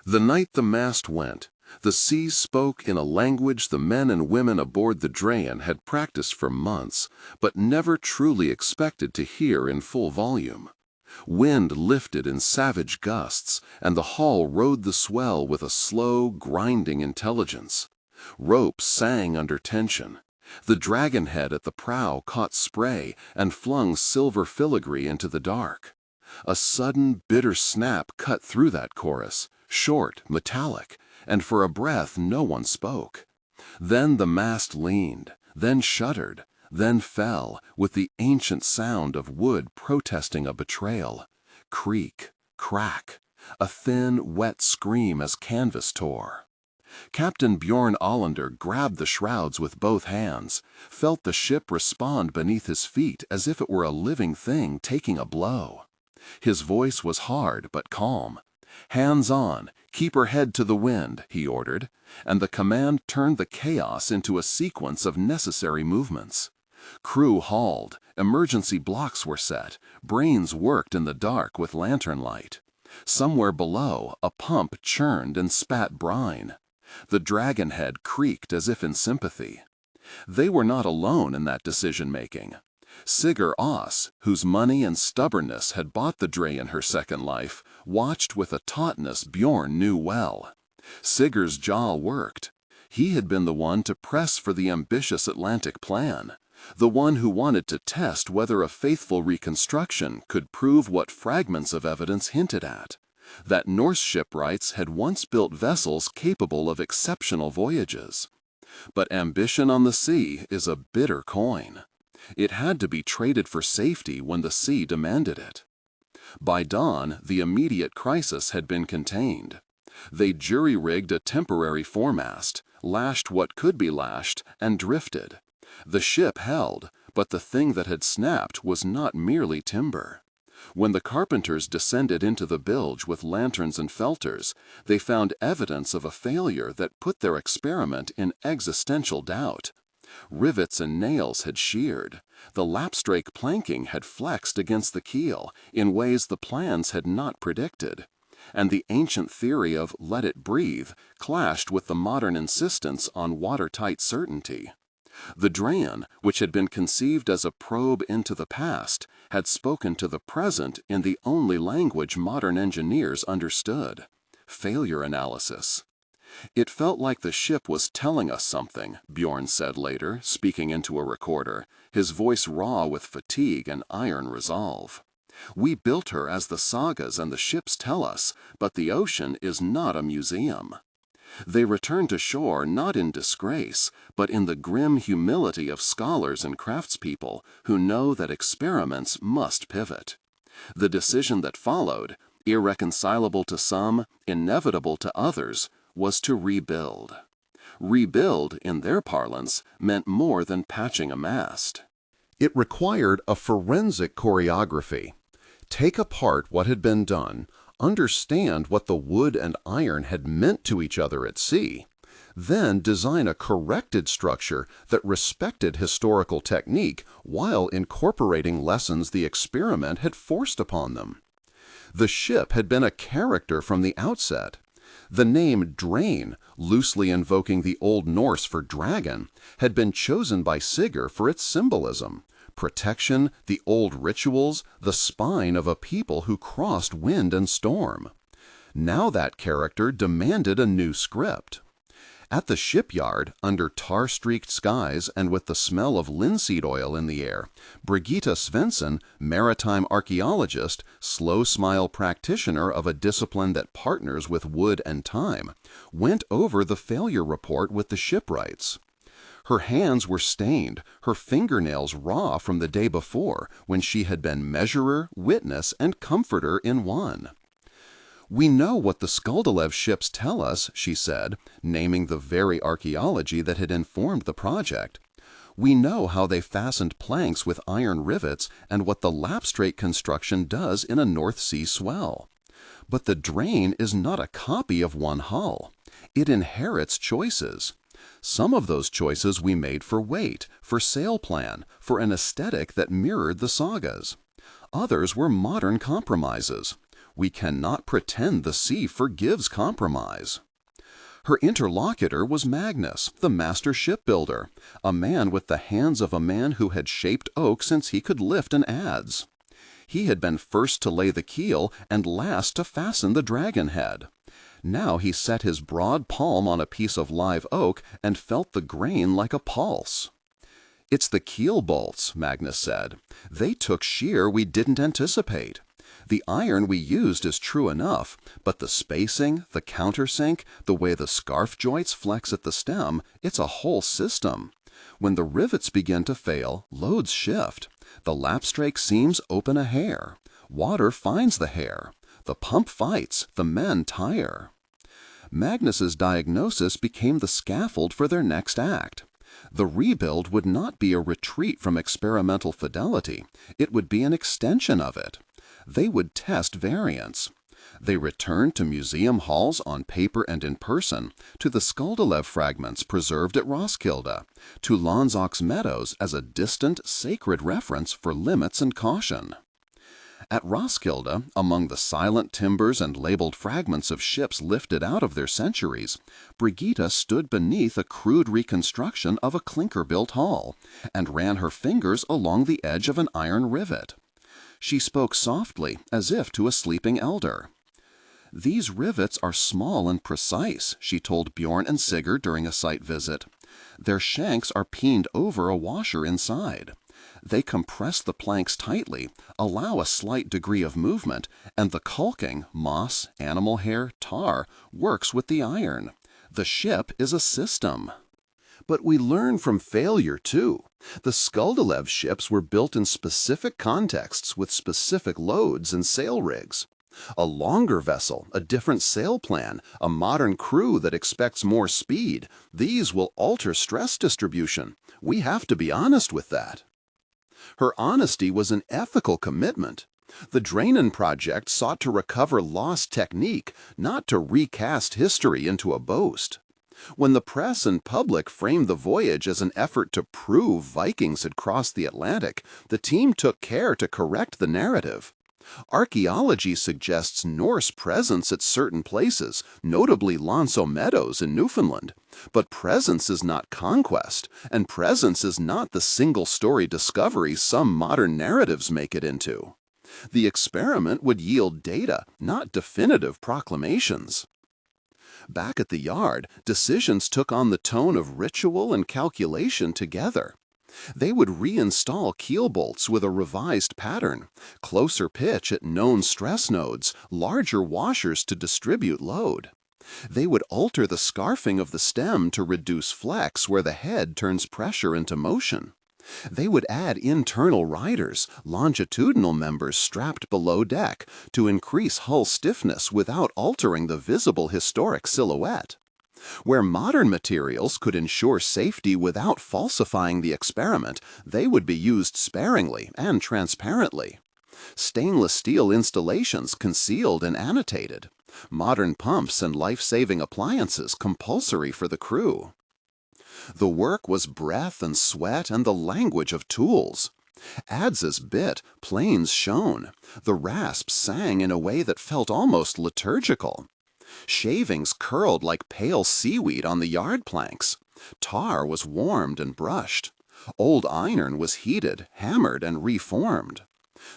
The night the mast went, the seas spoke in a language the men and women aboard the Draen had practiced for months, but never truly expected to hear in full volume. Wind lifted in savage gusts, and the hull rode the swell with a slow, grinding intelligence. Ropes sang under tension. The dragonhead at the prow caught spray and flung silver filigree into the dark. A sudden, bitter snap cut through that chorus, short, metallic, and for a breath no one spoke. Then the mast leaned, then shuddered, then fell, with the ancient sound of wood protesting a betrayal. Creak, crack, a thin, wet scream as canvas tore. Captain Bjorn Olander grabbed the shrouds with both hands, felt the ship respond beneath his feet as if it were a living thing taking a blow. His voice was hard but calm. "Hands on, keep her head to the wind," he ordered, and the command turned the chaos into a sequence of necessary movements. Crew hauled, emergency blocks were set, brains worked in the dark with lantern light. Somewhere below, a pump churned and spat brine. The dragonhead creaked as if in sympathy. They were not alone in that decision-making. Sigurd Oss, whose money and stubbornness had bought the Draen her second life, watched with a tautness Bjorn knew well. Sigurd's jaw worked. He had been the one to press for the ambitious Atlantic plan, the one who wanted to test whether a faithful reconstruction could prove what fragments of evidence hinted at, that Norse shipwrights had once built vessels capable of exceptional voyages. But ambition on the sea is a bitter coin. It had to be traded for safety when the sea demanded it. By dawn, the immediate crisis had been contained. They jury-rigged a temporary foremast, lashed what could be lashed, and drifted. The ship held, but the thing that had snapped was not merely timber. When the carpenters descended into the bilge with lanterns and felters, they found evidence of a failure that put their experiment in existential doubt. Rivets and nails had sheared. The lapstrake planking had flexed against the keel in ways the plans had not predicted. And the ancient theory of "let it breathe" clashed with the modern insistence on watertight certainty. The Draen, which had been conceived as a probe into the past, had spoken to the present in the only language modern engineers understood: failure analysis. "It felt like the ship was telling us something," Bjorn said later, speaking into a recorder, his voice raw with fatigue and iron resolve. "We built her as the sagas and the ships tell us, but the ocean is not a museum." They returned to shore not in disgrace, but in the grim humility of scholars and craftspeople who know that experiments must pivot. The decision that followed, irreconcilable to some, inevitable to others, was to rebuild. Rebuild, in their parlance, meant more than patching a mast. It required a forensic choreography. Take apart what had been done, understand what the wood and iron had meant to each other at sea, then design a corrected structure that respected historical technique while incorporating lessons the experiment had forced upon them. The ship had been a character from the outset. The name Draen, loosely invoking the Old Norse for dragon, had been chosen by Sigurd for its symbolism: protection, the old rituals, the spine of a people who crossed wind and storm. Now that character demanded a new script. At the shipyard, under tar-streaked skies and with the smell of linseed oil in the air, Brigitte Svensson, maritime archaeologist, slow-smile practitioner of a discipline that partners with wood and time, went over the failure report with the shipwrights. Her hands were stained, her fingernails raw from the day before, when she had been measurer, witness, and comforter in one. "We know what the Skuldelev ships tell us," she said, naming the very archaeology that had informed the project. "We know how they fastened planks with iron rivets and what the lapstrake construction does in a North Sea swell. But the Draen is not a copy of one hull. It inherits choices. Some of those choices we made for weight, for sail plan, for an aesthetic that mirrored the sagas. Others were modern compromises. We cannot pretend the sea forgives compromise. Her interlocutor was Magnus, the master shipbuilder, a man with the hands of a man who had shaped oak since he could lift an adze. He had been first to lay the keel and last to fasten the dragon head. Now he set his broad palm on a piece of live oak and felt the grain like a pulse. "It's the keel bolts," Magnus said. "They took shear we didn't anticipate. The iron we used is true enough, but the spacing, the countersink, the way the scarf joints flex at the stem, it's a whole system. When the rivets begin to fail, loads shift. The lapstrake seams open a hair. Water finds the hair. The pump fights, the men tire." Magnus's diagnosis became the scaffold for their next act. The rebuild would not be a retreat from experimental fidelity. It would be an extension of it. They would test variants. They returned to museum halls on paper and in person, to the Skaldilev fragments preserved at Roskilde, to Lanzok's meadows as a distant, sacred reference for limits and caution. At Roskilde, among the silent timbers and labeled fragments of ships lifted out of their centuries, Brigitte stood beneath a crude reconstruction of a clinker-built hull, and ran her fingers along the edge of an iron rivet. She spoke softly, as if to a sleeping elder. "These rivets are small and precise," she told Bjorn and Sigurd during a site visit. "Their shanks are peened over a washer inside. They compress the planks tightly, allow a slight degree of movement, and the caulking, moss, animal hair, tar, works with the iron. The ship is a system." But we learn from failure, too. The Skaldilev ships were built in specific contexts with specific loads and sail rigs. A longer vessel, a different sail plan, a modern crew that expects more speed, these will alter stress distribution. We have to be honest with that. Her honesty was an ethical commitment. The Draen project sought to recover lost technique, not to recast history into a boast. When the press and public framed the voyage as an effort to prove Vikings had crossed the Atlantic, the team took care to correct the narrative. Archaeology suggests Norse presence at certain places, notably Lonso Meadows in Newfoundland. But presence is not conquest, and presence is not the single-story discovery some modern narratives make it into. The experiment would yield data, not definitive proclamations. Back at the yard, decisions took on the tone of ritual and calculation together. They would reinstall keel bolts with a revised pattern, closer pitch at known stress nodes, larger washers to distribute load. They would alter the scarfing of the stem to reduce flex where the head turns pressure into motion. They would add internal riders, longitudinal members strapped below deck, to increase hull stiffness without altering the visible historic silhouette. Where modern materials could ensure safety without falsifying the experiment, they would be used sparingly and transparently. Stainless steel installations concealed and annotated. Modern pumps and life-saving appliances compulsory for the crew. The work was breath and sweat and the language of tools. Adzes bit, planes shone. The rasps sang in a way that felt almost liturgical. Shavings curled like pale seaweed on the yard planks. Tar was warmed and brushed. Old iron was heated, hammered, and reformed.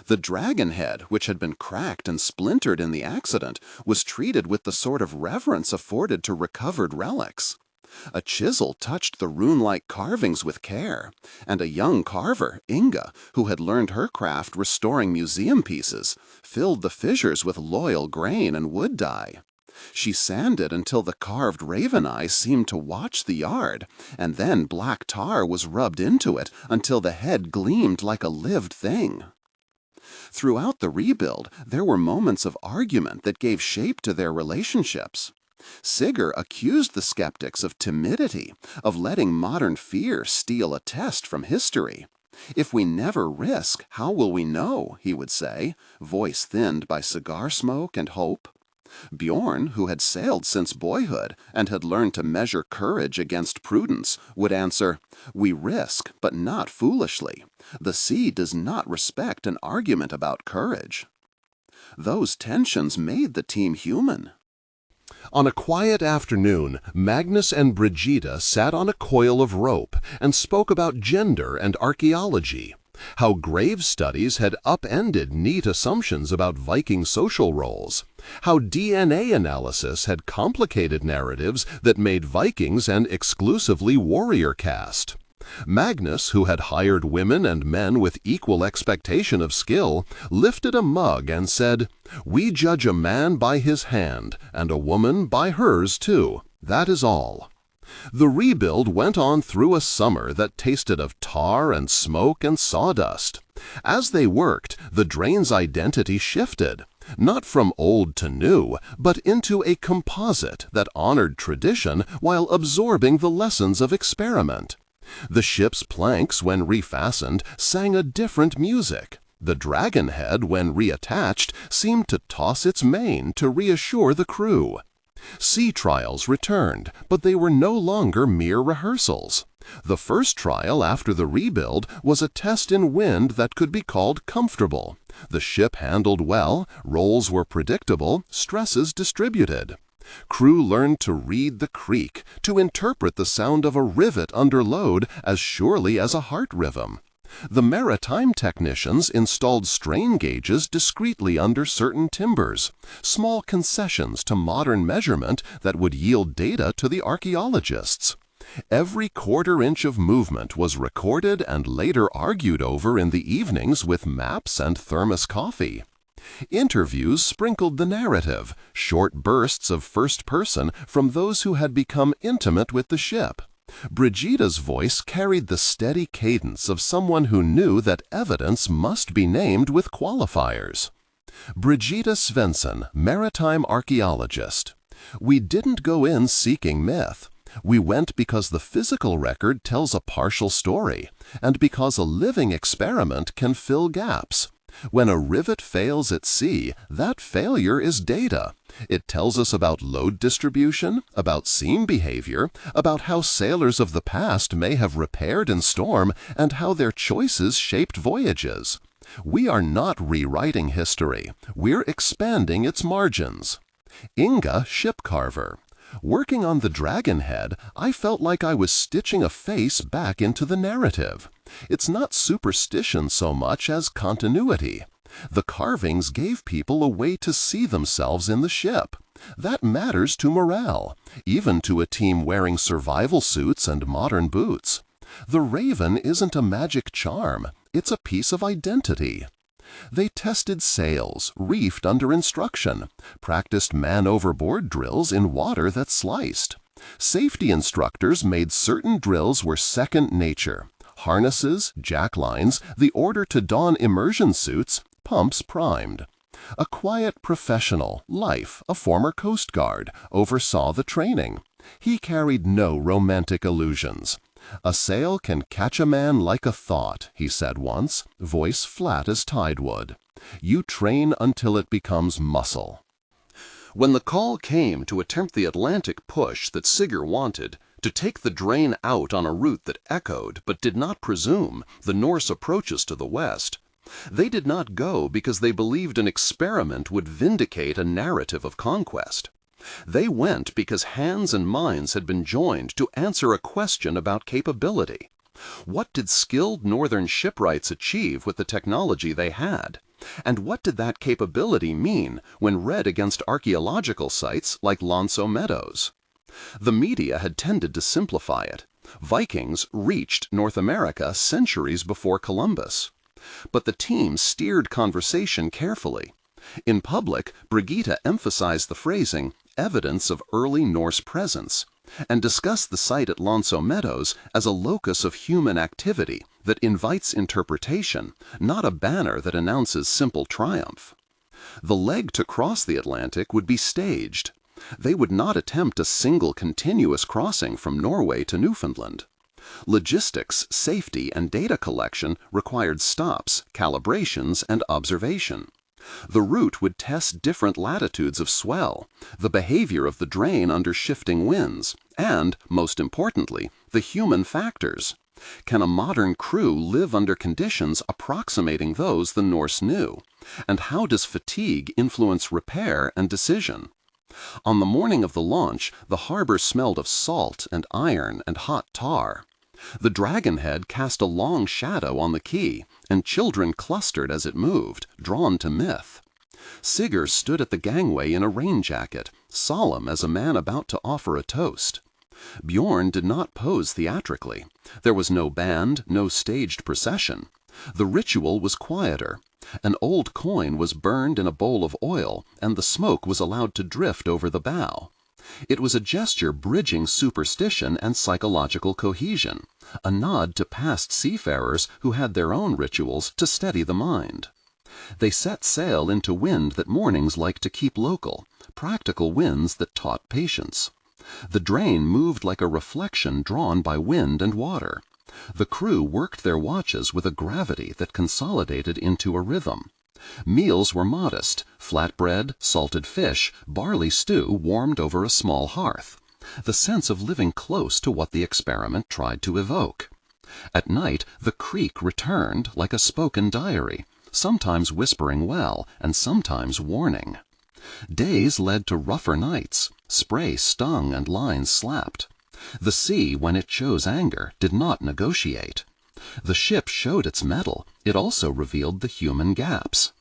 The dragon head, which had been cracked and splintered in the accident, was treated with the sort of reverence afforded to recovered relics. A chisel touched the rune-like carvings with care, and a young carver, Inga, who had learned her craft restoring museum pieces, filled the fissures with loyal grain and wood dye. She sanded until the carved raven eyes seemed to watch the yard, and then black tar was rubbed into it until the head gleamed like a lived thing. Throughout the rebuild, there were moments of argument that gave shape to their relationships. Sigurd accused the skeptics of timidity, of letting modern fear steal a test from history. "If we never risk, how will we know?" he would say, voice thinned by cigar smoke and hope. Bjorn, who had sailed since boyhood and had learned to measure courage against prudence, would answer, "We risk, but not foolishly. The sea does not respect an argument about courage." Those tensions made the team human. On a quiet afternoon, Magnus and Brigida sat on a coil of rope and spoke about gender and archaeology, how grave studies had upended neat assumptions about Viking social roles, how DNA analysis had complicated narratives that made Vikings an exclusively warrior caste. Magnus, who had hired women and men with equal expectation of skill, lifted a mug and said, "We judge a man by his hand, and a woman by hers too. That is all." The rebuild went on through a summer that tasted of tar and smoke and sawdust. As they worked, the Draen's identity shifted, not from old to new, but into a composite that honored tradition while absorbing the lessons of experiment. The ship's planks, when refastened, sang a different music. The dragonhead, when reattached, seemed to toss its mane to reassure the crew. Sea trials returned, but they were no longer mere rehearsals. The first trial after the rebuild was a test in wind that could be called comfortable. The ship handled well, rolls were predictable, stresses distributed. Crew learned to read the creak, to interpret the sound of a rivet under load as surely as a heart rhythm. The maritime technicians installed strain gauges discreetly under certain timbers, small concessions to modern measurement that would yield data to the archaeologists. Every quarter-inch of movement was recorded and later argued over in the evenings with maps and thermos coffee. Interviews sprinkled the narrative, short bursts of first person from those who had become intimate with the ship. Brigida's voice carried the steady cadence of someone who knew that evidence must be named with qualifiers. Brigida Svensson, maritime archaeologist. We didn't go in seeking myth. We went because the physical record tells a partial story, and because a living experiment can fill gaps. When a rivet fails at sea, that failure is data. It tells us about load distribution, about seam behavior, about how sailors of the past may have repaired in storm, and how their choices shaped voyages. We are not rewriting history. We're expanding its margins. Inga, ship carver. Working on the dragonhead, I felt like I was stitching a face back into the narrative. It's not superstition so much as continuity. The carvings gave people a way to see themselves in the ship. That matters to morale, even to a team wearing survival suits and modern boots. The raven isn't a magic charm, it's a piece of identity. They tested sails, reefed under instruction, practiced man overboard drills in water that sliced. Safety instructors made certain drills were second nature. Harnesses, jacklines, the order to don immersion suits, pumps primed. A quiet professional, Life, a former Coast Guard, oversaw the training. He carried no romantic illusions. "A sail can catch a man like a thought," he said once, voice flat as tidewood. "You train until it becomes muscle." When the call came to attempt the Atlantic push that Sigurd wanted, to take the Draen out on a route that echoed, but did not presume, the Norse approaches to the west, they did not go because they believed an experiment would vindicate a narrative of conquest. They went because hands and minds had been joined to answer a question about capability. What did skilled northern shipwrights achieve with the technology they had? And what did that capability mean when read against archaeological sites like Lonso Meadows? The media had tended to simplify it. Vikings reached North America centuries before Columbus. But the team steered conversation carefully. In public, Brigida emphasized the phrasing, evidence of early Norse presence, and discussed the site at Lonso Meadows as a locus of human activity that invites interpretation, not a banner that announces simple triumph. The leg to cross the Atlantic would be staged. They would not attempt a single continuous crossing from Norway to Newfoundland. Logistics, safety, and data collection required stops, calibrations, and observation. The route would test different latitudes of swell, the behavior of the Draen under shifting winds, and, most importantly, the human factors. Can a modern crew live under conditions approximating those the Norse knew? And how does fatigue influence repair and decision? On the morning of the launch, the harbor smelled of salt and iron and hot tar. The dragonhead cast a long shadow on the quay, and children clustered as it moved, drawn to myth. Sigurd stood at the gangway in a rain jacket, solemn as a man about to offer a toast. Bjorn did not pose theatrically. There was no band, no staged procession. The ritual was quieter. An old coin was burned in a bowl of oil, and the smoke was allowed to drift over the bow. It was a gesture bridging superstition and psychological cohesion, a nod to past seafarers who had their own rituals to steady the mind. They set sail into wind that mornings like to keep local, practical winds that taught patience. The Draen moved like a reflection drawn by wind and water. The crew worked their watches with a gravity that consolidated into a rhythm. Meals were modest: flatbread, salted fish, barley stew warmed over a small hearth. The sense of living close to what the experiment tried to evoke. At night, the creak returned like a spoken diary, sometimes whispering well and sometimes warning. Days led to rougher nights. Spray stung and lines slapped. The sea, when it chose anger, did not negotiate. The ship showed its mettle. It also revealed the human gaps.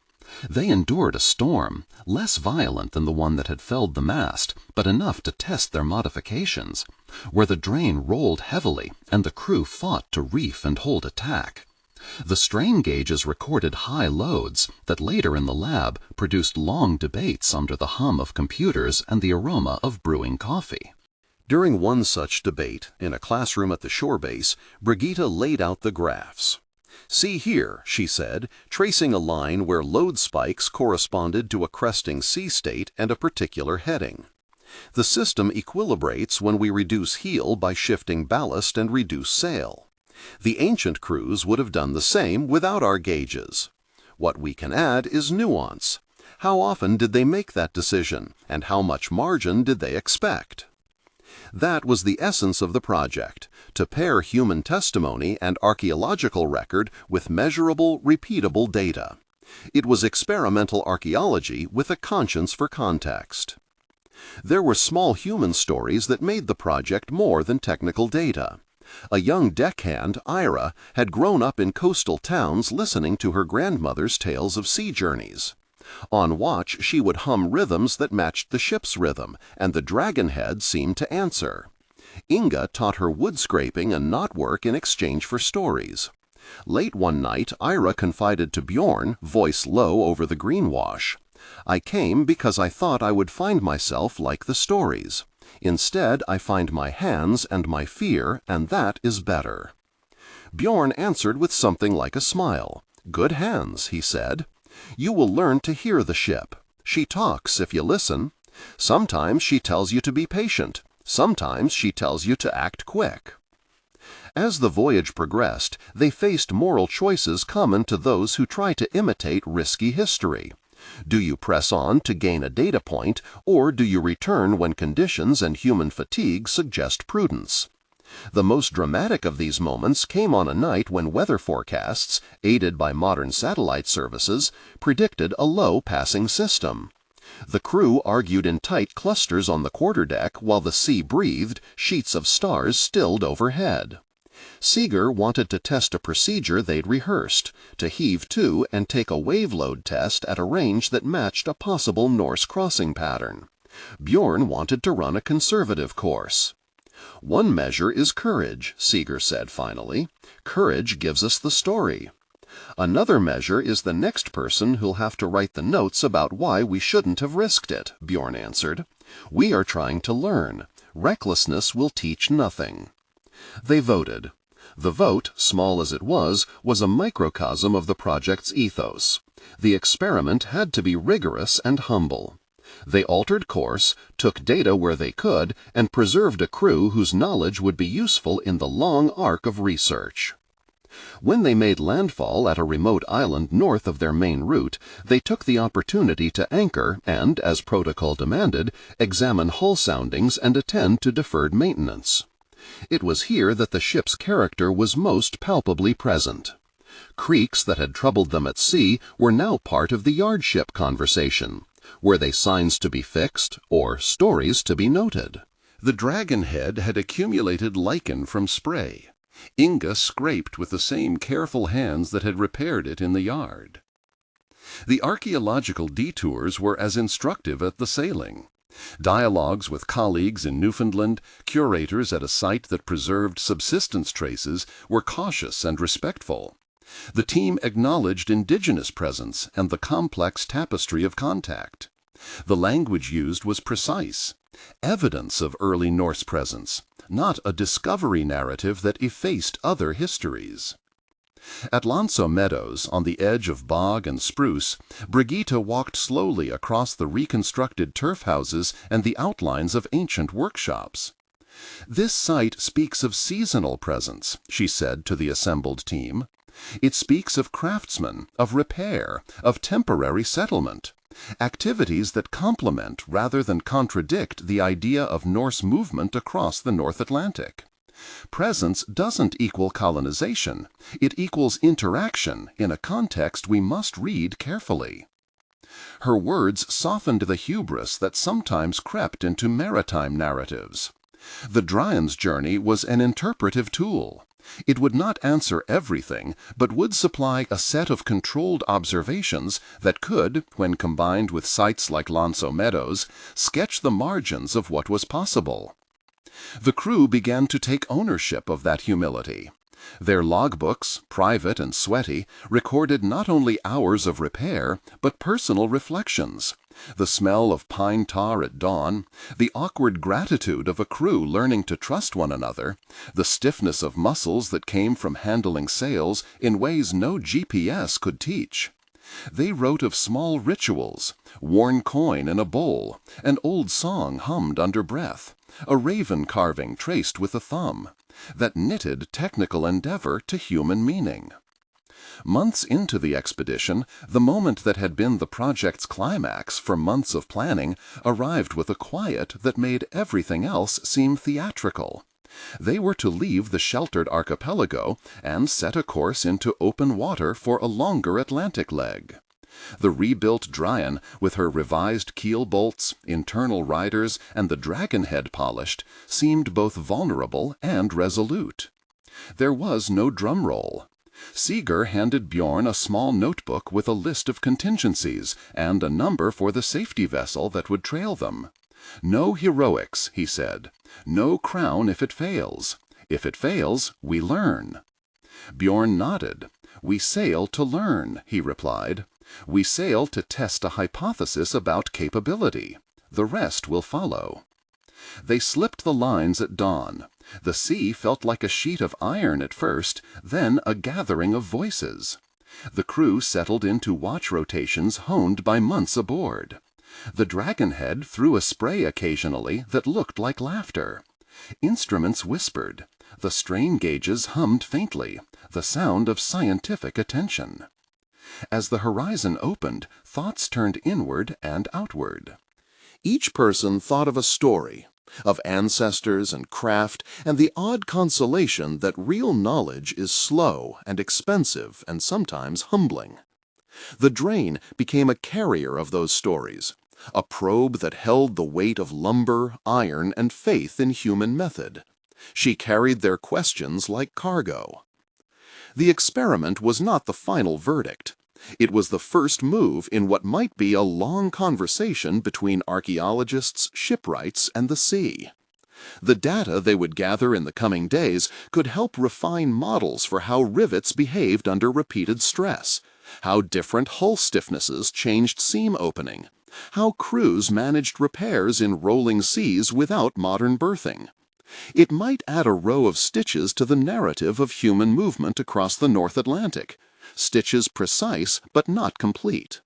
They endured a storm, less violent than the one that had felled the mast, but enough to test their modifications, where the Draen rolled heavily and the crew fought to reef and hold attack. The strain gauges recorded high loads that later in the lab produced long debates under the hum of computers and the aroma of brewing coffee. During one such debate, in a classroom at the shore base, Brigitte laid out the graphs. "See here," she said, tracing a line where load spikes corresponded to a cresting sea state and a particular heading. "The system equilibrates when we reduce heel by shifting ballast and reduce sail. The ancient crews would have done the same without our gauges. What we can add is nuance. How often did they make that decision, and how much margin did they expect?" That was the essence of the project, to pair human testimony and archaeological record with measurable, repeatable data. It was experimental archaeology with a conscience for context. There were small human stories that made the project more than technical data. A young deckhand, Ira, had grown up in coastal towns listening to her grandmother's tales of sea journeys. On watch, she would hum rhythms that matched the ship's rhythm, and the dragonhead seemed to answer. Inga taught her wood scraping and knotwork in exchange for stories. Late one night, Ira confided to Bjorn, voice low over the greenwash, "I came because I thought I would find myself like the stories. Instead, I find my hands and my fear, and that is better." Bjorn answered with something like a smile. "Good hands," he said. "You will learn to hear the ship. She talks if you listen. Sometimes she tells you to be patient. Sometimes she tells you to act quick." As the voyage progressed, they faced moral choices common to those who try to imitate risky history. Do you press on to gain a data point, or do you return when conditions and human fatigue suggest prudence? The most dramatic of these moments came on a night when weather forecasts, aided by modern satellite services, predicted a low passing system. The crew argued in tight clusters on the quarterdeck while the sea breathed, sheets of stars stilled overhead. Sigurd wanted to test a procedure they'd rehearsed, to heave to and take a wave load test at a range that matched a possible Norse crossing pattern. Bjorn wanted to run a conservative course. "One measure is courage," Sigurd said finally. "Courage gives us the story. Another measure is the next person who'll have to write the notes about why we shouldn't have risked it," Bjorn answered. "We are trying to learn. Recklessness will teach nothing." They voted. The vote, small as it was a microcosm of the project's ethos. The experiment had to be rigorous and humble. They altered course, took data where they could, and preserved a crew whose knowledge would be useful in the long arc of research. When they made landfall at a remote island north of their main route, they took the opportunity to anchor and, as protocol demanded, examine hull soundings and attend to deferred maintenance. It was here that the ship's character was most palpably present. Creeks that had troubled them at sea were now part of the yard ship conversation. Were they signs to be fixed or stories to be noted? The dragonhead had accumulated lichen from spray. Inga scraped with the same careful hands that had repaired it in the yard. The archaeological detours were as instructive as the sailing. Dialogues with colleagues in Newfoundland, curators at a site that preserved subsistence traces, were cautious and respectful. The team acknowledged indigenous presence and the complex tapestry of contact. The language used was precise, evidence of early Norse presence, not a discovery narrative that effaced other histories. At Lanso Meadows, on the edge of bog and spruce, Brigitte walked slowly across the reconstructed turf houses and the outlines of ancient workshops. "This site speaks of seasonal presence," she said to the assembled team. "It speaks of craftsmen, of repair, of temporary settlement, activities that complement rather than contradict the idea of Norse movement across the North Atlantic. Presence doesn't equal colonization. It equals interaction in a context we must read carefully." Her words softened the hubris that sometimes crept into maritime narratives. The Draen's journey was an interpretive tool. It would not answer everything, but would supply a set of controlled observations that could, when combined with sites like Lanso Meadows, sketch the margins of what was possible. The crew began to take ownership of that humility. Their logbooks, private and sweaty, recorded not only hours of repair, but personal reflections. The smell of pine tar at dawn, the awkward gratitude of a crew learning to trust one another, the stiffness of muscles that came from handling sails in ways no GPS could teach. They wrote of small rituals, worn coin in a bowl, an old song hummed under breath, a raven carving traced with a thumb, that knitted technical endeavor to human meaning. Months into the expedition, the moment that had been the project's climax for months of planning arrived with a quiet that made everything else seem theatrical. They were to leave the sheltered archipelago and set a course into open water for a longer Atlantic leg. The rebuilt Draen, with her revised keel bolts, internal riders, and the dragonhead polished, seemed both vulnerable and resolute. There was no drum roll. Seeger handed Bjorn a small notebook with a list of contingencies and a number for the safety vessel that would trail them. "No heroics," he said. "No crown if it fails. If it fails, we learn." Bjorn nodded. "We sail to learn," he replied. "We sail to test a hypothesis about capability. The rest will follow." They slipped the lines at dawn. The sea felt like a sheet of iron at first, then a gathering of voices. The crew settled into watch rotations honed by months aboard. The dragonhead threw a spray occasionally that looked like laughter. Instruments whispered. The strain gauges hummed faintly, the sound of scientific attention. As the horizon opened, thoughts turned inward and outward. Each person thought of a story, of ancestors and craft, and the odd consolation that real knowledge is slow and expensive and sometimes humbling. The Draen became a carrier of those stories, a probe that held the weight of lumber, iron, and faith in human method. She carried their questions like cargo. The experiment was not the final verdict. It was the first move in what might be a long conversation between archaeologists, shipwrights, and the sea. The data they would gather in the coming days could help refine models for how rivets behaved under repeated stress, how different hull stiffnesses changed seam opening, how crews managed repairs in rolling seas without modern berthing. It might add a row of stitches to the narrative of human movement across the North Atlantic, stitches precise but not complete.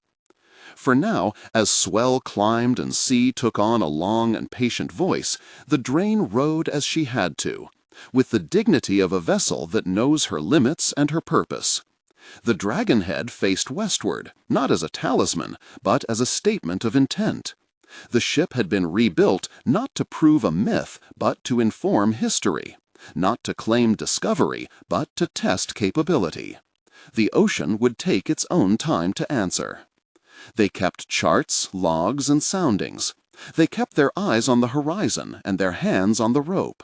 For now, as swell climbed and sea took on a long and patient voice, the Draen rode as she had to, with the dignity of a vessel that knows her limits and her purpose. The dragonhead faced westward, not as a talisman, but as a statement of intent. The ship had been rebuilt not to prove a myth, but to inform history. not to claim discovery, but to test capability. The ocean would take its own time to answer. They kept charts, logs, and soundings. They kept their eyes on the horizon and their hands on the rope.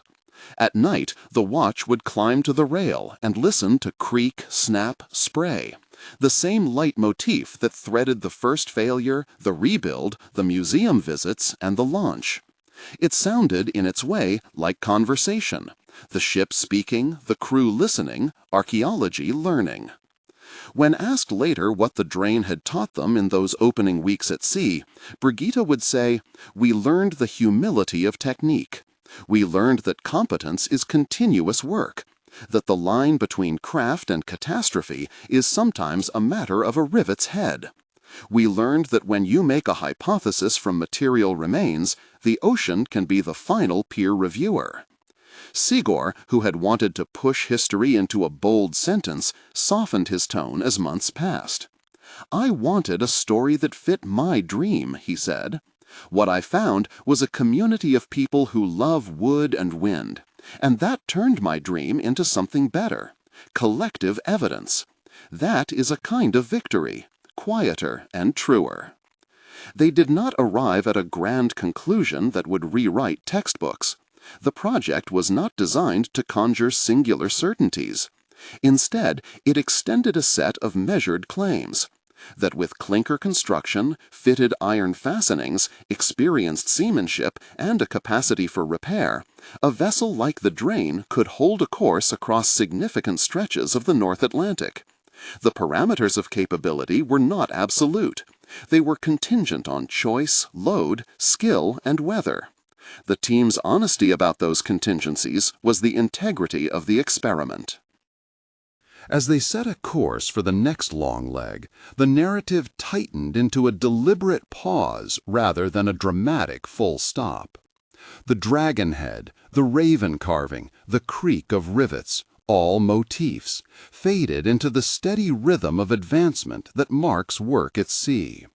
At night, the watch would climb to the rail and listen to creak, snap, spray, the same leitmotif that threaded the first failure, the rebuild, the museum visits, and the launch. It sounded, in its way, like conversation, the ship speaking, the crew listening, archaeology learning. When asked later what the Draen had taught them in those opening weeks at sea, Brigitte would say, "We learned the humility of technique. We learned that competence is continuous work, that the line between craft and catastrophe is sometimes a matter of a rivet's head. We learned that when you make a hypothesis from material remains, the ocean can be the final peer reviewer." Sigor, who had wanted to push history into a bold sentence, softened his tone as months passed. "I wanted a story that fit my dream," he said. "What I found was a community of people who love wood and wind, and that turned my dream into something better, collective evidence. That is a kind of victory, quieter and truer." They did not arrive at a grand conclusion that would rewrite textbooks. The project was not designed to conjure singular certainties. Instead, it extended a set of measured claims that with clinker construction, fitted iron fastenings, experienced seamanship, and a capacity for repair, a vessel like the Draen could hold a course across significant stretches of the North Atlantic. The parameters of capability were not absolute. They were contingent on choice, load, skill, and weather. The team's honesty about those contingencies was the integrity of the experiment. As they set a course for the next long leg, the narrative tightened into a deliberate pause rather than a dramatic full stop. The dragon head, the raven carving, the creak of rivets, all motifs, faded into the steady rhythm of advancement that marks work at sea.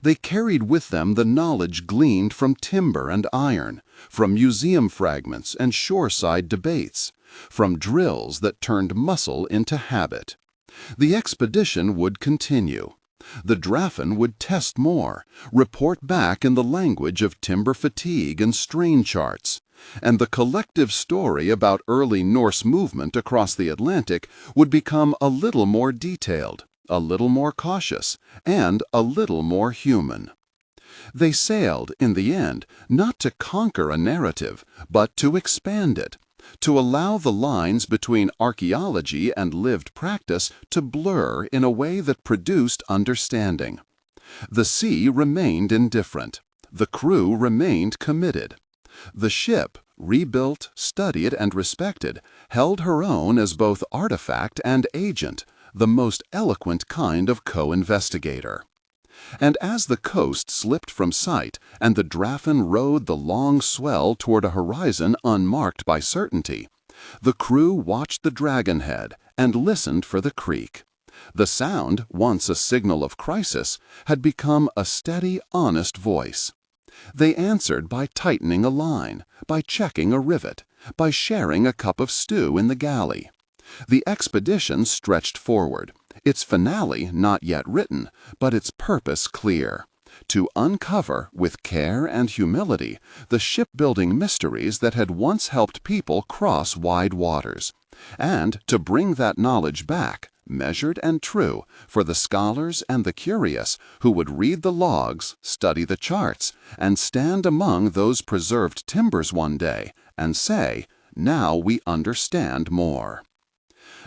They carried with them the knowledge gleaned from timber and iron, from museum fragments and shoreside debates, from drills that turned muscle into habit. The expedition would continue. The Draen would test more, report back in the language of timber fatigue and strain charts, and the collective story about early Norse movement across the Atlantic would become a little more detailed, a little more cautious, and a little more human. They sailed, in the end, not to conquer a narrative, but to expand it, to allow the lines between archaeology and lived practice to blur in a way that produced understanding. The sea remained indifferent. The crew remained committed. The ship, rebuilt, studied, and respected, held her own as both artifact and agent, the most eloquent kind of co-investigator. And as the coast slipped from sight and the Draen rode the long swell toward a horizon unmarked by certainty, the crew watched the dragonhead and listened for the creak. The sound, once a signal of crisis, had become a steady, honest voice. They answered by tightening a line, by checking a rivet, by sharing a cup of stew in the galley. The expedition stretched forward, its finale not yet written, but its purpose clear: to uncover, with care and humility, the shipbuilding mysteries that had once helped people cross wide waters, and to bring that knowledge back, measured and true, for the scholars and the curious who would read the logs, study the charts, and stand among those preserved timbers one day and say, "Now we understand more."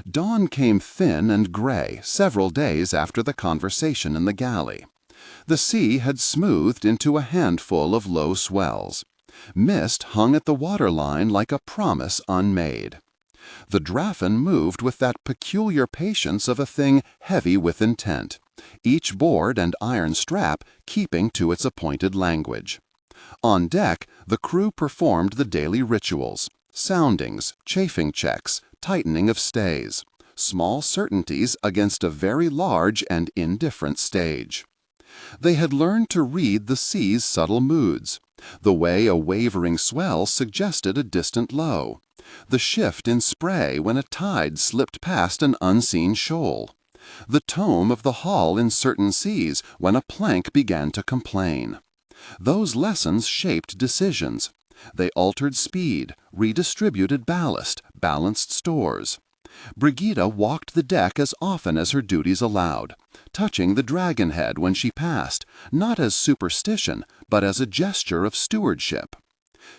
Dawn came thin and gray several days after the conversation in the galley. The sea had smoothed into a handful of low swells. Mist hung at the waterline like a promise unmade. The Draen moved with that peculiar patience of a thing heavy with intent, each board and iron strap keeping to its appointed language. On deck, the crew performed the daily rituals: soundings, chafing checks, tightening of stays, small certainties against a very large and indifferent stage. They had learned to read the sea's subtle moods, the way a wavering swell suggested a distant low, the shift in spray when a tide slipped past an unseen shoal, the tone of the hull in certain seas when a plank began to complain. Those lessons shaped decisions. They altered speed, redistributed ballast, balanced stores. Brigida walked the deck as often as her duties allowed, touching the dragonhead when she passed, not as superstition, but as a gesture of stewardship.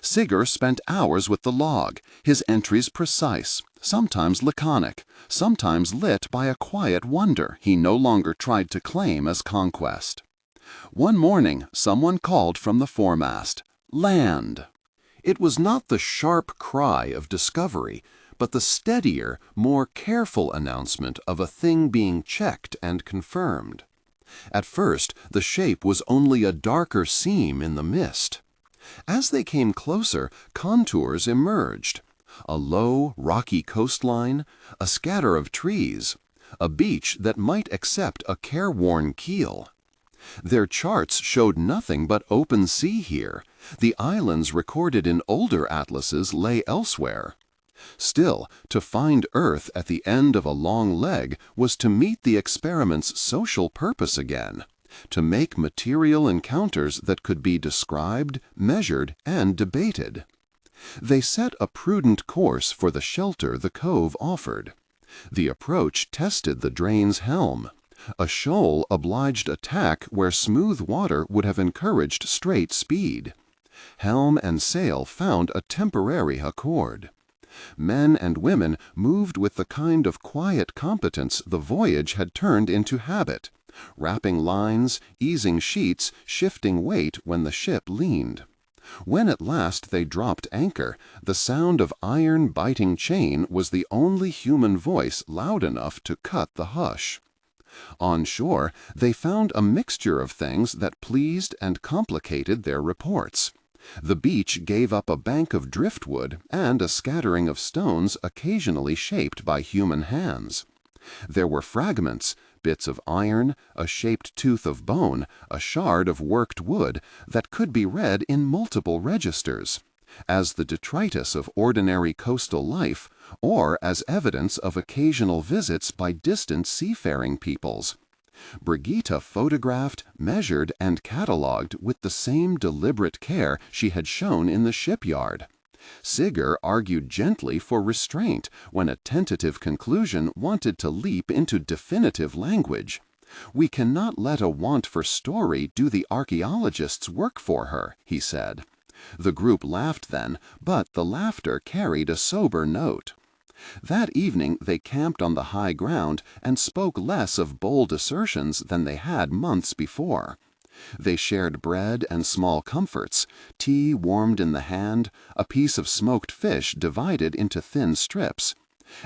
Sigurd spent hours with the log, his entries precise, sometimes laconic, sometimes lit by a quiet wonder he no longer tried to claim as conquest. One morning, someone called from the foremast, "Land!" It was not the sharp cry of discovery, but the steadier, more careful announcement of a thing being checked and confirmed. At first, the shape was only a darker seam in the mist. As they came closer, contours emerged. A low, rocky coastline, a scatter of trees, a beach that might accept a careworn keel. Their charts showed nothing but open sea here. The islands recorded in older atlases lay elsewhere. Still, to find Earth at the end of a long leg was to meet the experiment's social purpose again, to make material encounters that could be described, measured, and debated. They set a prudent course for the shelter the cove offered. The approach tested the Draen's helm. A shoal obliged attack where smooth water would have encouraged straight speed. Helm and sail found a temporary accord. Men and women moved with the kind of quiet competence the voyage had turned into habit, wrapping lines, easing sheets, shifting weight when the ship leaned. When at last they dropped anchor, the sound of iron biting chain was the only human voice loud enough to cut the hush. On shore, they found a mixture of things that pleased and complicated their reports. The beach gave up a bank of driftwood and a scattering of stones occasionally shaped by human hands. There were fragments, bits of iron, a shaped tooth of bone, a shard of worked wood, that could be read in multiple registers, as the detritus of ordinary coastal life, or as evidence of occasional visits by distant seafaring peoples. Brigida photographed, measured, and catalogued with the same deliberate care she had shown in the shipyard. Sigurd argued gently for restraint when a tentative conclusion wanted to leap into definitive language. "We cannot let a want for story do the archaeologist's work for her," he said. The group laughed then, but the laughter carried a sober note. That evening they camped on the high ground and spoke less of bold assertions than they had months before. They shared bread and small comforts, tea warmed in the hand, a piece of smoked fish divided into thin strips,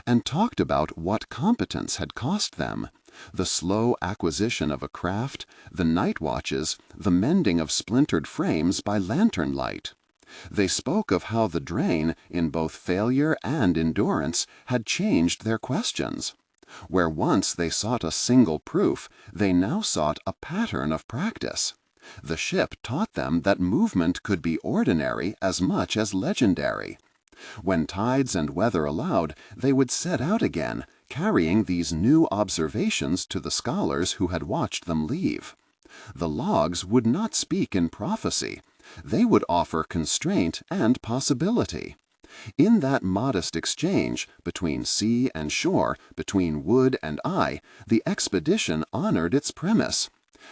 and talked about what competence had cost them, the slow acquisition of a craft, the night watches, the mending of splintered frames by lantern light. They spoke of how the Draen, in both failure and endurance, had changed their questions. Where once they sought a single proof, they now sought a pattern of practice. The ship taught them that movement could be ordinary as much as legendary. When tides and weather allowed, they would set out again, carrying these new observations to the scholars who had watched them leave. The logs would not speak in prophecy. They would offer constraint and possibility. In that modest exchange, between sea and shore, between wood and eye, the expedition honored its premise.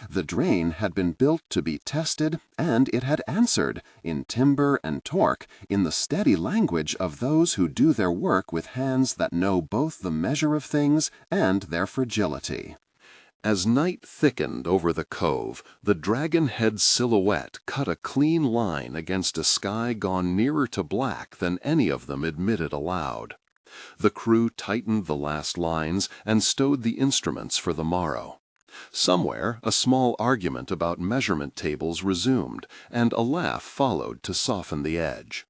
The Draen had been built to be tested, and it had answered, in timber and torque, in the steady language of those who do their work with hands that know both the measure of things and their fragility. As night thickened over the cove, the dragonhead's silhouette cut a clean line against a sky gone nearer to black than any of them admitted aloud. The crew tightened the last lines and stowed the instruments for the morrow. Somewhere, a small argument about measurement tables resumed, and a laugh followed to soften the edge.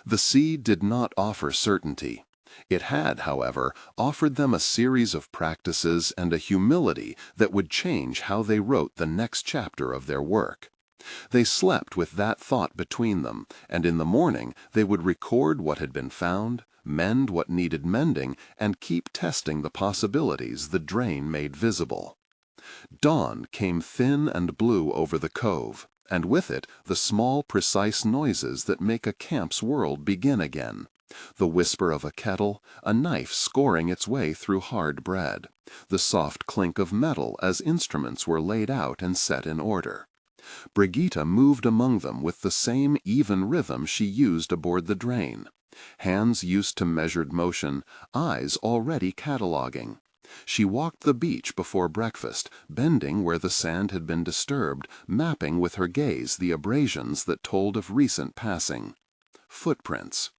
The sea did not offer certainty. It had, however, offered them a series of practices and a humility that would change how they wrote the next chapter of their work. They slept with that thought between them, and in the morning they would record what had been found, mend what needed mending, and keep testing the possibilities the Draen made visible. Dawn came thin and blue over the cove, and with it the small, precise noises that make a camp's world begin again. The whisper of a kettle, a knife scoring its way through hard bread, the soft clink of metal as instruments were laid out and set in order. Brigitte moved among them with the same even rhythm she used aboard the Draen. Hands used to measured motion, eyes already cataloguing. She walked the beach before breakfast, bending where the sand had been disturbed, mapping with her gaze the abrasions that told of recent passing. Footprints.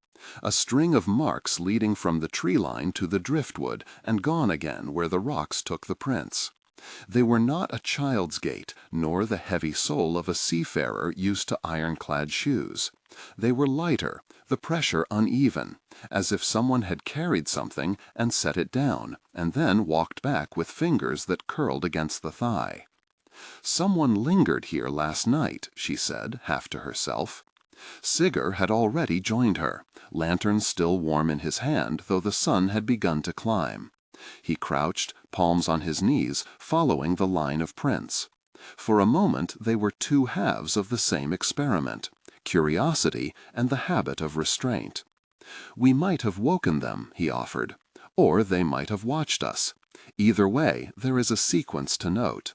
A string of marks leading from the tree line to the driftwood and gone again where the rocks took the prints. They were not a child's gait, nor the heavy sole of a seafarer used to ironclad shoes. They were lighter, the pressure uneven, as if someone had carried something and set it down, and then walked back with fingers that curled against the thigh. "Someone lingered here last night," she said, half to herself. Sigurd had already joined her, lantern still warm in his hand, though the sun had begun to climb. He crouched, palms on his knees, following the line of prints. For a moment they were two halves of the same experiment, curiosity and the habit of restraint. "We might have woken them," he offered, "or they might have watched us. Either way, there is a sequence to note."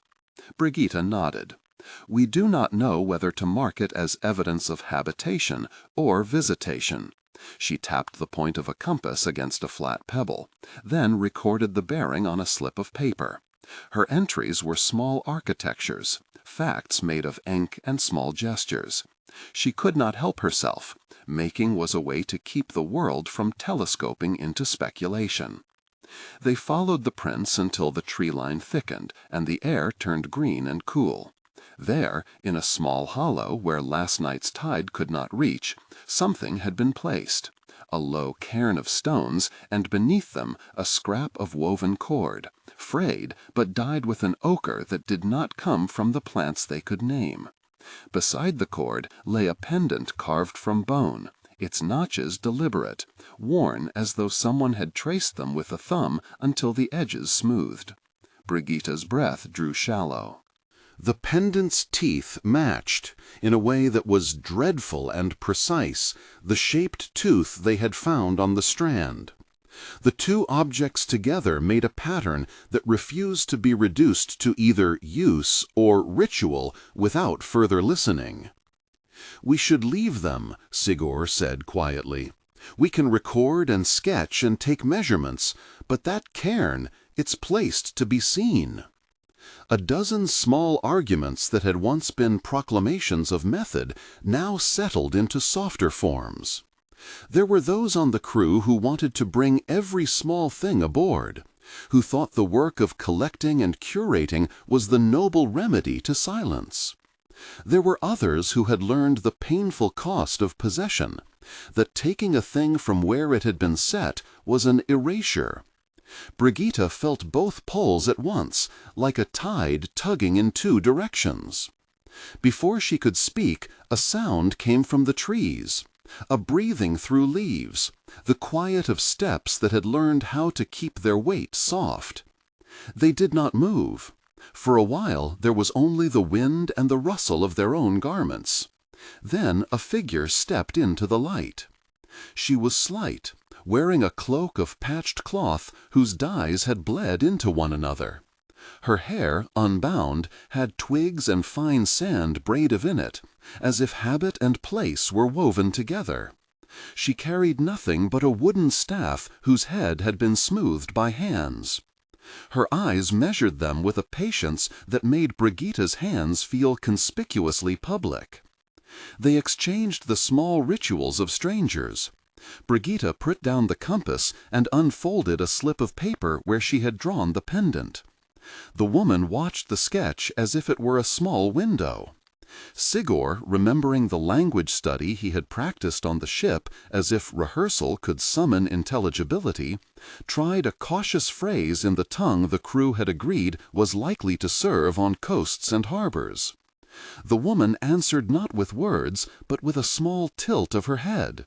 Brigitte nodded. "We do not know whether to mark it as evidence of habitation or visitation." She tapped the point of a compass against a flat pebble, then recorded the bearing on a slip of paper. Her entries were small architectures, facts made of ink and small gestures. She could not help herself. Making was a way to keep the world from telescoping into speculation. They followed the prints until the tree line thickened and the air turned green and cool. There, in a small hollow where last night's tide could not reach, something had been placed. A low cairn of stones, and beneath them a scrap of woven cord, frayed but dyed with an ochre that did not come from the plants they could name. Beside the cord lay a pendant carved from bone, its notches deliberate, worn as though someone had traced them with a thumb until the edges smoothed. Brigitte's breath drew shallow. The pendant's teeth matched, in a way that was dreadful and precise, the shaped tooth they had found on the strand. The two objects together made a pattern that refused to be reduced to either use or ritual without further listening. "We should leave them," Sigurd said quietly. "We can record and sketch and take measurements, but that cairn, it's placed to be seen." A dozen small arguments that had once been proclamations of method now settled into softer forms. There were those on the crew who wanted to bring every small thing aboard, who thought the work of collecting and curating was the noble remedy to silence. There were others who had learned the painful cost of possession, that taking a thing from where it had been set was an erasure. Brigitte felt both poles at once, like a tide tugging in two directions. Before she could speak, a sound came from the trees, a breathing through leaves, the quiet of steps that had learned how to keep their weight soft. They did not move. For a while there was only the wind and the rustle of their own garments. Then a figure stepped into the light. She was slight, wearing a cloak of patched cloth whose dyes had bled into one another. Her hair, unbound, had twigs and fine sand braided in it, as if habit and place were woven together. She carried nothing but a wooden staff whose head had been smoothed by hands. Her eyes measured them with a patience that made Brigitte's hands feel conspicuously public. They exchanged the small rituals of strangers. Brigitte put down the compass and unfolded a slip of paper where she had drawn the pendant. The woman watched the sketch as if it were a small window. Sigurd, remembering the language study he had practiced on the ship as if rehearsal could summon intelligibility, tried a cautious phrase in the tongue the crew had agreed was likely to serve on coasts and harbors. The woman answered not with words, but with a small tilt of her head.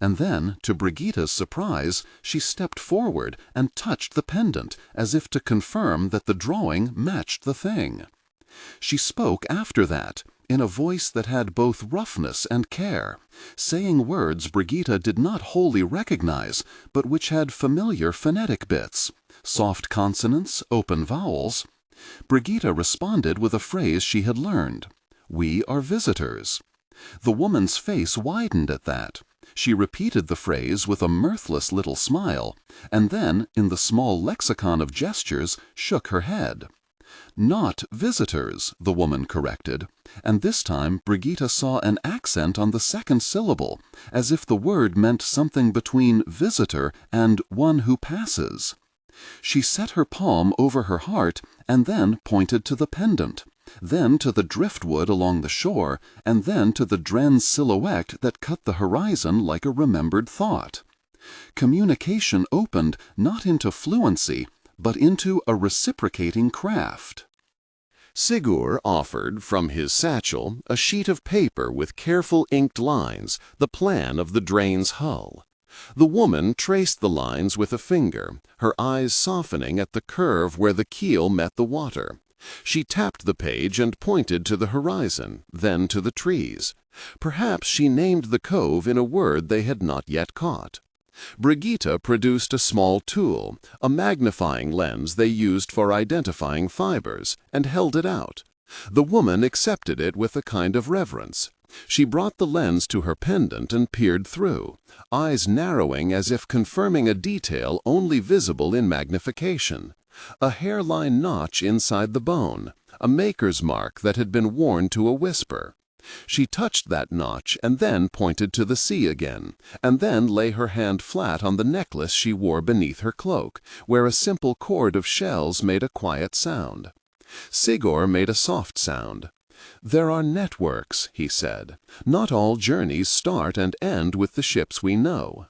And then, to Brigitta's surprise, she stepped forward and touched the pendant, as if to confirm that the drawing matched the thing. She spoke after that, in a voice that had both roughness and care, saying words Brigitta did not wholly recognize, but which had familiar phonetic bits, soft consonants, open vowels. Brigitta responded with a phrase she had learned. "We are visitors." The woman's face widened at that. She repeated the phrase with a mirthless little smile, and then, in the small lexicon of gestures, shook her head. "Not visitors," the woman corrected, and this time Brigitta saw an accent on the second syllable, as if the word meant something between visitor and one who passes. She set her palm over her heart and then pointed to the pendant, then to the driftwood along the shore, and then to the Draen silhouette that cut the horizon like a remembered thought. Communication opened not into fluency, but into a reciprocating craft. Sigurd offered from his satchel a sheet of paper with careful inked lines, the plan of the Draen's hull. The woman traced the lines with a finger, her eyes softening at the curve where the keel met the water. She tapped the page and pointed to the horizon, then to the trees. Perhaps she named the cove in a word they had not yet caught. Brigitta produced a small tool, a magnifying lens they used for identifying fibers, and held it out. The woman accepted it with a kind of reverence. She brought the lens to her pendant and peered through, eyes narrowing as if confirming a detail only visible in magnification. A hairline notch inside the bone, a maker's mark that had been worn to a whisper. She touched that notch and then pointed to the sea again, and then lay her hand flat on the necklace she wore beneath her cloak, where a simple cord of shells made a quiet sound. Sigurd made a soft sound. "There are networks," he said. "Not all journeys start and end with the ships we know."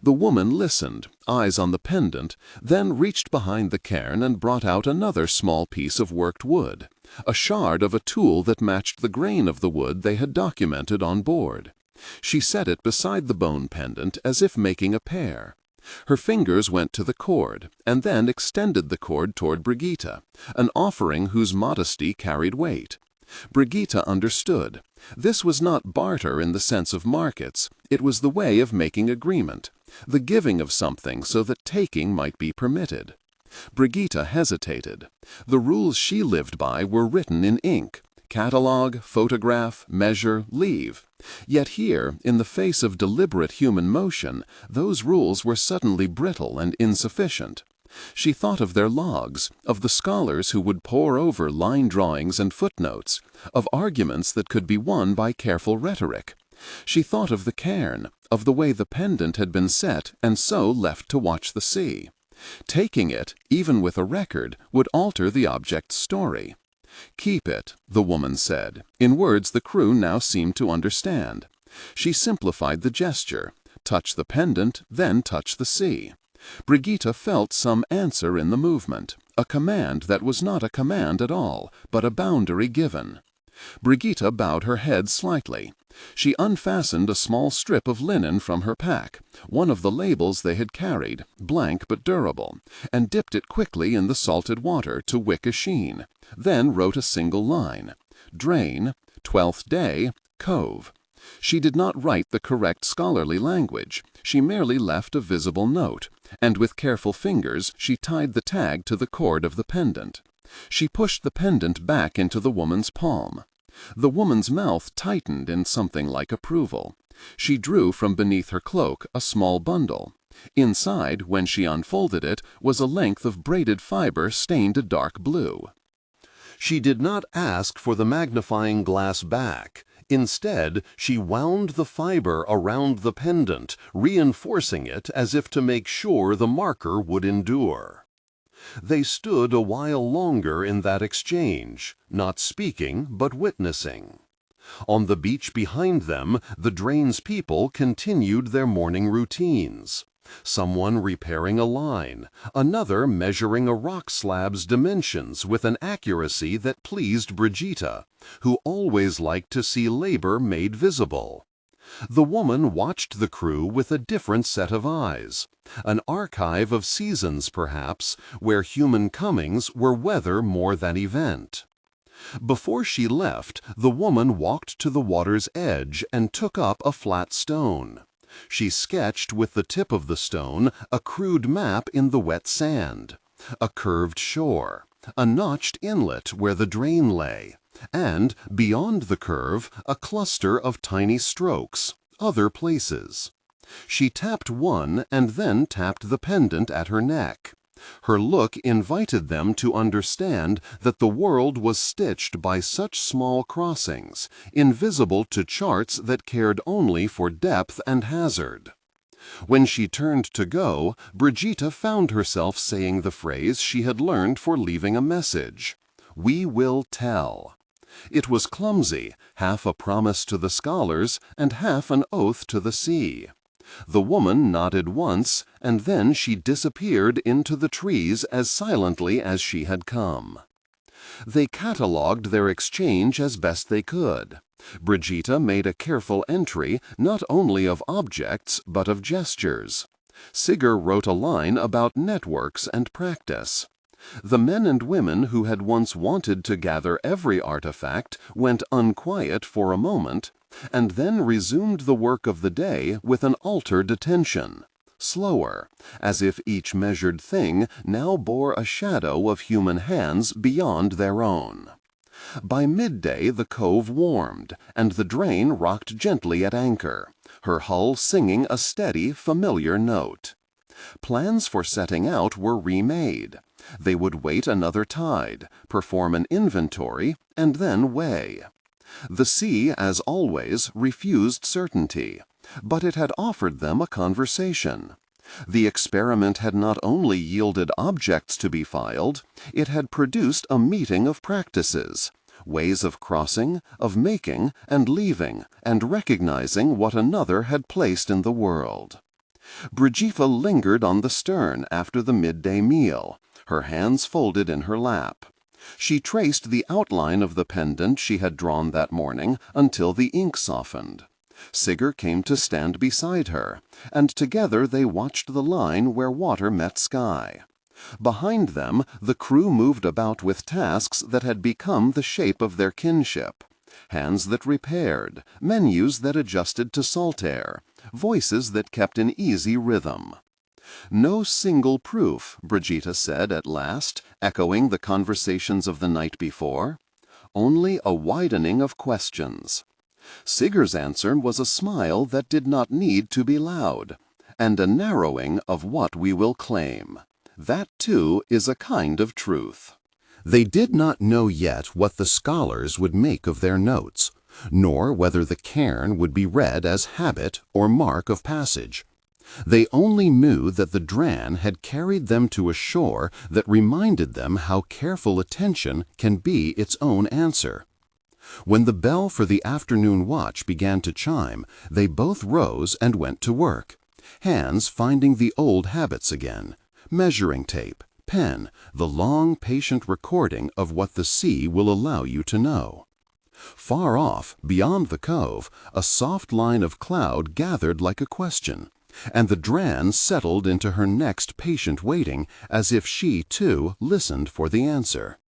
The woman listened, eyes on the pendant, then reached behind the cairn and brought out another small piece of worked wood, a shard of a tool that matched the grain of the wood they had documented on board. She set it beside the bone pendant as if making a pair. Her fingers went to the cord, and then extended the cord toward Brigitta, an offering whose modesty carried weight. Brigitta understood. This was not barter in the sense of markets. It was the way of making agreement, the giving of something so that taking might be permitted. Brigitta hesitated. The rules she lived by were written in ink: catalog, photograph, measure, leave. Yet here, in the face of deliberate human motion, those rules were suddenly brittle and insufficient. She thought of their logs, of the scholars who would pore over line drawings and footnotes, of arguments that could be won by careful rhetoric. She thought of the cairn, of the way the pendant had been set and so left to watch the sea. Taking it, even with a record, would alter the object's story. "Keep it," the woman said, in words the crew now seemed to understand. She simplified the gesture. Touch the pendant, then touch the sea. Brigitta felt some answer in the movement, a command that was not a command at all, but a boundary given. Brigitta bowed her head slightly. She unfastened a small strip of linen from her pack, one of the labels they had carried, blank but durable, and dipped it quickly in the salted water to wick a sheen, then wrote a single line: Draen, 12th day, Cove. She did not write the correct scholarly language. She merely left a visible note, and with careful fingers she tied the tag to the cord of the pendant. She pushed the pendant back into the woman's palm. The woman's mouth tightened in something like approval. She drew from beneath her cloak a small bundle. Inside, when she unfolded it, was a length of braided fiber stained a dark blue. She did not ask for the magnifying glass back. Instead, she wound the fiber around the pendant, reinforcing it as if to make sure the marker would endure. They stood a while longer in that exchange, not speaking but witnessing. On the beach behind them, the Draen's people continued their morning routines. someone repairing a line, another measuring a rock slab's dimensions with an accuracy that pleased Brigitte, who always liked to see labor made visible. The woman watched the crew with a different set of eyes, an archive of seasons perhaps, where human comings were weather more than event. Before she left, the woman walked to the water's edge and took up a flat stone. She sketched with the tip of the stone a crude map in the wet sand, a curved shore, a notched inlet where the Draen lay, and, beyond the curve, a cluster of tiny strokes, other places. She tapped one and then tapped the pendant at her neck. Her look invited them to understand that the world was stitched by such small crossings, invisible to charts that cared only for depth and hazard. When she turned to go, Brigitte found herself saying the phrase she had learned for leaving a message: "We will tell." It was clumsy, half a promise to the scholars and half an oath to the sea. The woman nodded once, and then she disappeared into the trees as silently as she had come. They catalogued their exchange as best they could. Brigitte made a careful entry not only of objects but of gestures. Sigurd wrote a line about networks and practice. The men and women who had once wanted to gather every artifact went unquiet for a moment, and then resumed the work of the day with an altered attention, slower, as if each measured thing now bore a shadow of human hands beyond their own. By midday the cove warmed, and the Draen rocked gently at anchor, her hull singing a steady, familiar note. Plans for setting out were remade. They would wait another tide, perform an inventory, and then weigh. The sea, as always, refused certainty, but it had offered them a conversation. The experiment had not only yielded objects to be filed, it had produced a meeting of practices, ways of crossing, of making and leaving, and recognizing what another had placed in the world. Brigitte lingered on the stern after the midday meal, her hands folded in her lap. She traced the outline of the pendant she had drawn that morning until the ink softened. Sigurd came to stand beside her, and together they watched the line where water met sky. Behind them, the crew moved about with tasks that had become the shape of their kinship. Hands that repaired, menus that adjusted to salt air, voices that kept an easy rhythm. "No single proof," Brigitte said at last, echoing the conversations of the night before. "Only a widening of questions." Sigurd's answer was a smile that did not need to be loud, and a narrowing of what we will claim. That, too, is a kind of truth. They did not know yet what the scholars would make of their notes, nor whether the cairn would be read as habit or mark of passage. They only knew that the Draen had carried them to a shore that reminded them how careful attention can be its own answer. When the bell for the afternoon watch began to chime, they both rose and went to work, hands finding the old habits again, measuring tape, pen, the long, patient recording of what the sea will allow you to know. Far off, beyond the cove, a soft line of cloud gathered like a question, and the Draen settled into her next patient waiting as if she, too, listened for the answer.